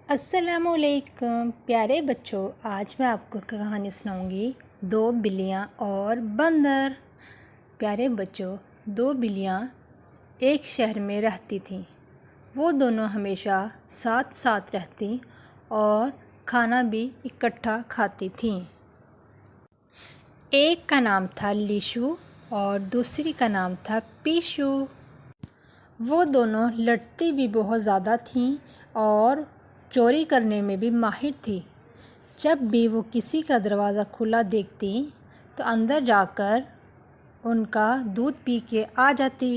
अस्सलामुअलैकुम प्यारे बच्चों, आज मैं आपको कहानी सुनाऊंगी दो बिल्लियाँ और बंदर। प्यारे बच्चों, दो बिल्लियाँ एक शहर में रहती थीं। वो दोनों हमेशा साथ साथ रहती और खाना भी इकट्ठा खाती थीं। एक का नाम था लीशु और दूसरी का नाम था पीशु। वो दोनों लड़ती भी बहुत ज़्यादा थीं और चोरी करने में भी माहिर थी। जब भी वो किसी का दरवाज़ा खुला देखती तो अंदर जाकर उनका दूध पी के आ जाती।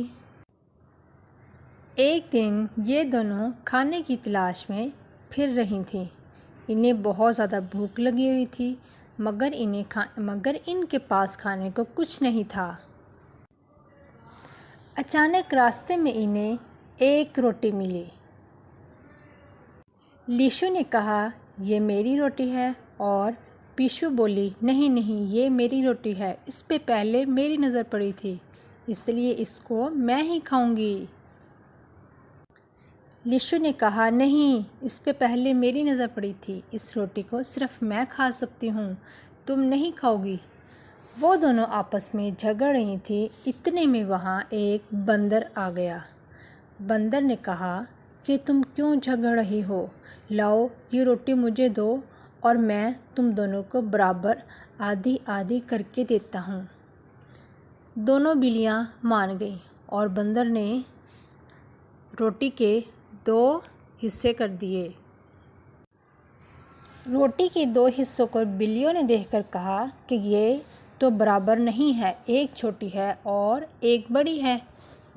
एक दिन ये दोनों खाने की तलाश में फिर रही थीं। इन्हें बहुत ज़्यादा भूख लगी हुई थी, मगर इनके पास खाने को कुछ नहीं था। अचानक रास्ते में इन्हें एक रोटी मिली। लीशु ने कहा, ये मेरी रोटी है, और पीशु बोली, नहीं नहीं, ये मेरी रोटी है, इस पे पहले मेरी नज़र पड़ी थी, इसलिए इसको मैं ही खाऊंगी। लीशु ने कहा, नहीं, इस पे पहले मेरी नज़र पड़ी थी, इस रोटी को सिर्फ मैं खा सकती हूँ, तुम नहीं खाओगी। वो दोनों आपस में झगड़ रही थी। इतने में वहाँ एक बंदर आ गया। बंदर ने कहा कि तुम क्यों झगड़ रही हो, लाओ ये रोटी मुझे दो और मैं तुम दोनों को बराबर आधी आधी करके देता हूँ। दोनों बिल्लियाँ मान गईं और बंदर ने रोटी के 2 हिस्से कर दिए। रोटी के 2 हिस्सों को बिल्लियों ने देखकर कहा कि ये तो बराबर नहीं है, एक छोटी है और एक बड़ी है।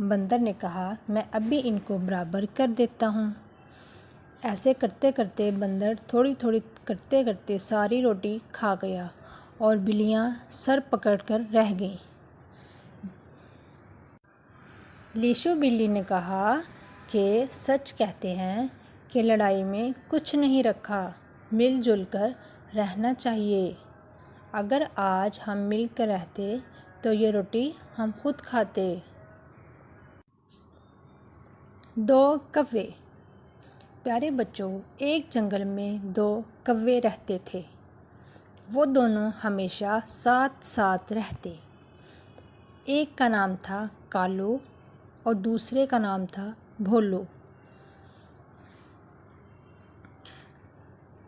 बंदर ने कहा, मैं अभी इनको बराबर कर देता हूँ। ऐसे करते करते बंदर थोड़ी थोड़ी करते करते सारी रोटी खा गया और बिल्लियाँ सर पकड़कर रह गईं। लीशु बिल्ली ने कहा कि सच कहते हैं कि लड़ाई में कुछ नहीं रखा, मिलजुल कर रहना चाहिए। अगर आज हम मिलकर रहते तो ये रोटी हम खुद खाते। 2 कौवे। प्यारे बच्चों, एक जंगल में 2 कौवे रहते थे। वो दोनों हमेशा साथ साथ रहते। एक का नाम था कालू और दूसरे का नाम था भोलू।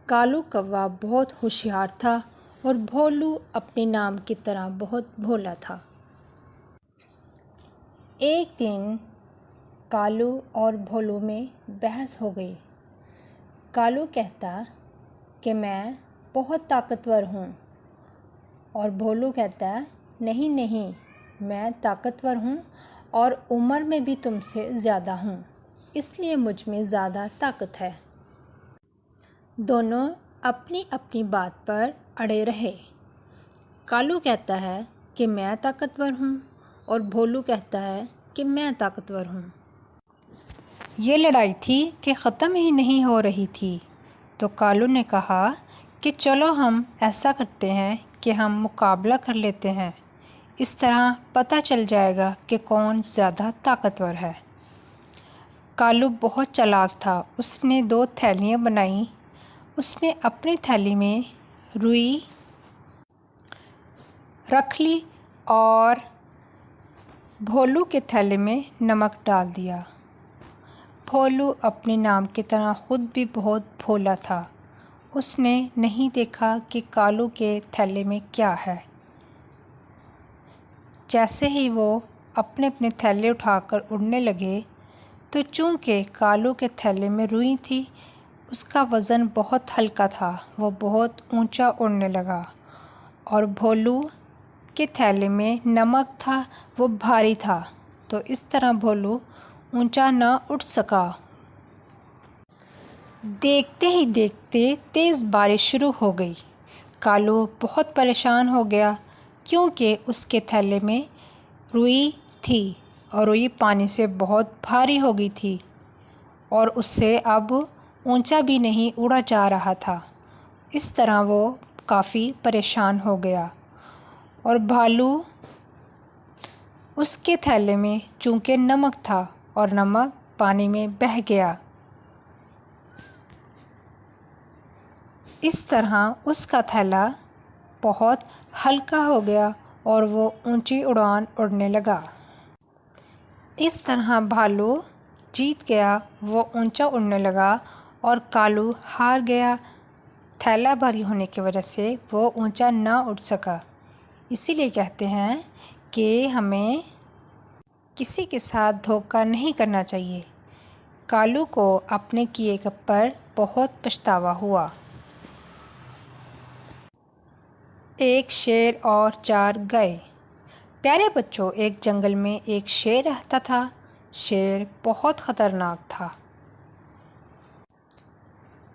कालू कौवा बहुत होशियार था और भोलू अपने नाम की तरह बहुत भोला था। एक दिन कालू और भोलू में बहस हो गई। कालू कहता कि मैं बहुत ताकतवर हूँ और भोलू कहता, नहीं नहीं, मैं ताकतवर हूँ और उम्र में भी तुमसे ज़्यादा हूँ, इसलिए मुझ में ज़्यादा ताकत है। दोनों अपनी अपनी बात पर अड़े रहे। कालू कहता है कि मैं ताकतवर हूँ और भोलू कहता है कि मैं ताकतवर हूँ। ये लड़ाई थी कि ख़त्म ही नहीं हो रही थी। तो कालू ने कहा कि चलो हम ऐसा करते हैं कि हम मुकाबला कर लेते हैं, इस तरह पता चल जाएगा कि कौन ज़्यादा ताकतवर है। कालू बहुत चालाक था। उसने 2 थैलियाँ बनाईं। उसने अपनी थैली में रुई रख ली और भोलू के थैले में नमक डाल दिया। भोलू अपने नाम की तरह खुद भी बहुत भोला था। उसने नहीं देखा कि कालू के थैले में क्या है। जैसे ही वो अपने अपने थैले उठाकर उड़ने लगे तो चूँकि कालू के थैले में रुई थी, उसका वज़न बहुत हल्का था। वो बहुत ऊंचा उड़ने लगा और भोलू के थैले में नमक था, वो भारी था, तो इस तरह भोलू ऊंचा ना उठ सका। देखते ही देखते तेज़ बारिश शुरू हो गई। कालू बहुत परेशान हो गया क्योंकि उसके थैले में रुई थी और रुई पानी से बहुत भारी हो गई थी और उससे अब ऊंचा भी नहीं उड़ा जा रहा था। इस तरह वो काफ़ी परेशान हो गया और भालू उसके थैले में चूँकि नमक था और नमक पानी में बह गया। इस तरह उसका थैला बहुत हल्का हो गया और वो ऊंची उड़ान उड़ने लगा। इस तरह भालू जीत गया, वो ऊंचा उड़ने लगा और कालू हार गया। थैला भारी होने की वजह से वो ऊंचा ना उड़ सका। इसीलिए कहते हैं कि हमें किसी के साथ धोखा नहीं करना चाहिए। कालू को अपने किए पर बहुत पछतावा हुआ। एक शेर और 4 गाय। प्यारे बच्चों, एक जंगल में एक शेर रहता था। शेर बहुत ख़तरनाक था।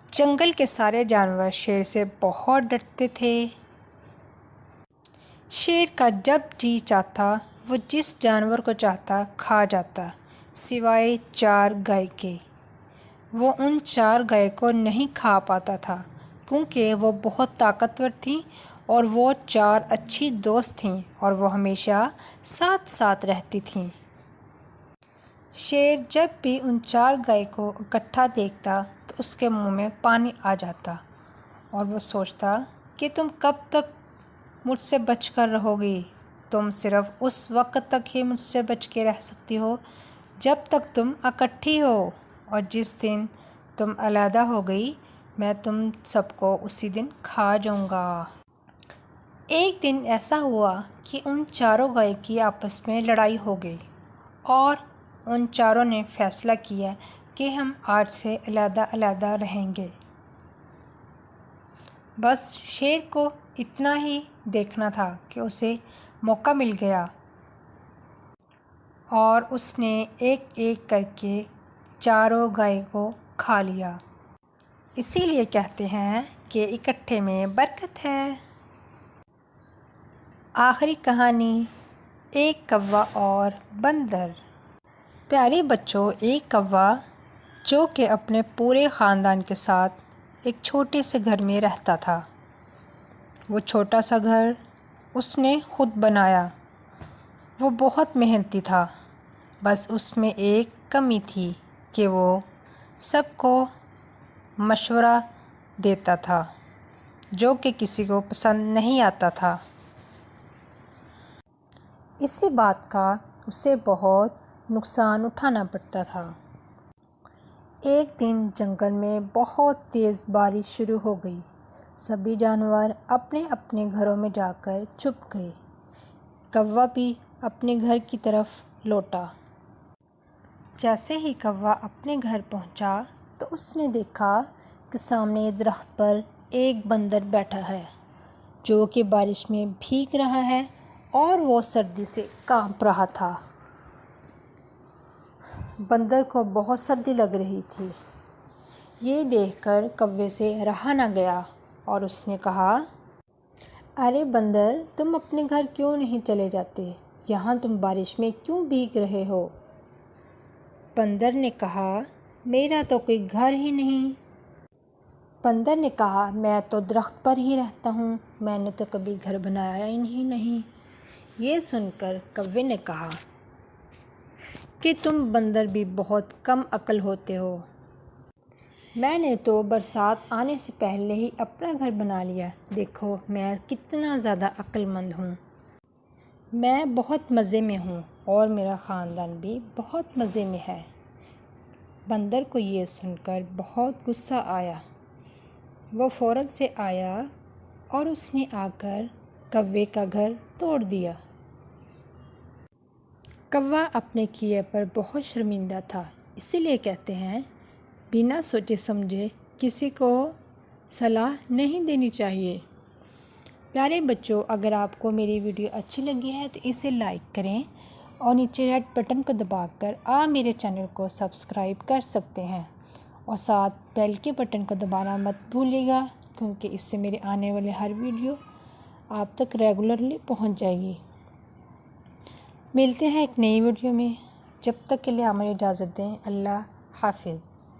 जंगल के सारे जानवर शेर से बहुत डरते थे। शेर का जब जी चाहता वो जिस जानवर को चाहता खा जाता, सिवाय 4 गाय के। वो उन 4 गाय को नहीं खा पाता था क्योंकि वो बहुत ताकतवर थी और वो 4 अच्छी दोस्त थीं और वो हमेशा साथ साथ रहती थीं। शेर जब भी उन 4 गाय को इकट्ठा देखता तो उसके मुंह में पानी आ जाता और वो सोचता कि तुम कब तक मुझसे बचकर रहोगी। तुम सिर्फ उस वक्त तक ही मुझसे बच के रह सकती हो जब तक तुम इकट्ठी हो, और जिस दिन तुम अलहदा हो गई मैं तुम सबको उसी दिन खा जाऊंगा। एक दिन ऐसा हुआ कि उन 4 गाय की आपस में लड़ाई हो गई और उन चारों ने फैसला किया कि हम आज से अलहदा अलहदा रहेंगे। बस शेर को इतना ही देखना था कि उसे मौका मिल गया और उसने एक एक करके 4 गाय को खा लिया। इसीलिए कहते हैं कि इकट्ठे में बरकत है। आखिरी कहानी, एक कौवा और बंदर। प्यारे बच्चों, एक कौवा जो कि अपने पूरे ख़ानदान के साथ एक छोटे से घर में रहता था। वो छोटा सा घर उसने खुद बनाया। वो बहुत मेहनती था। बस उसमें एक कमी थी कि वो सबको मशवरा देता था जो कि किसी को पसंद नहीं आता था। इसी बात का उसे बहुत नुकसान उठाना पड़ता था। एक दिन जंगल में बहुत तेज़ बारिश शुरू हो गई। सभी जानवर अपने अपने घरों में जाकर छुप गए। कौवा भी अपने घर की तरफ लौटा। जैसे ही कौवा अपने घर पहुंचा तो उसने देखा कि सामने दरख्त पर एक बंदर बैठा है जो कि बारिश में भीग रहा है और वो सर्दी से कांप रहा था। बंदर को बहुत सर्दी लग रही थी। ये देखकर कौवे से रहा न गया और उसने कहा, अरे बंदर, तुम अपने घर क्यों नहीं चले जाते? यहाँ तुम बारिश में क्यों भीग रहे हो? बंदर ने कहा, मेरा तो कोई घर ही नहीं। बंदर ने कहा, मैं तो दरख्त पर ही रहता हूँ, मैंने तो कभी घर बनाया ही नहीं। ये सुनकर कौवे ने कहा कि तुम बंदर भी बहुत कम अक्ल होते हो। मैंने तो बरसात आने से पहले ही अपना घर बना लिया। देखो मैं कितना ज़्यादा अक्लमंद हूँ। मैं बहुत मज़े में हूँ और मेरा ख़ानदान भी बहुत मज़े में है। बंदर को ये सुनकर बहुत गुस्सा आया। वो फ़ौरन से आया और उसने आकर कौवे का घर तोड़ दिया। कौवा अपने किए पर बहुत शर्मिंदा था। इसीलिए कहते हैं, बिना सोचे समझे किसी को सलाह नहीं देनी चाहिए। प्यारे बच्चों, अगर आपको मेरी वीडियो अच्छी लगी है तो इसे लाइक करें और नीचे रेड बटन को दबाकर आप मेरे चैनल को सब्सक्राइब कर सकते हैं और साथ बेल के बटन को दबाना मत भूलिएगा क्योंकि इससे मेरे आने वाले हर वीडियो आप तक रेगुलरली पहुंच जाएगी। मिलते हैं एक नई वीडियो में। जब तक के लिए हमें इजाज़त दें। अल्लाह हाफिज़।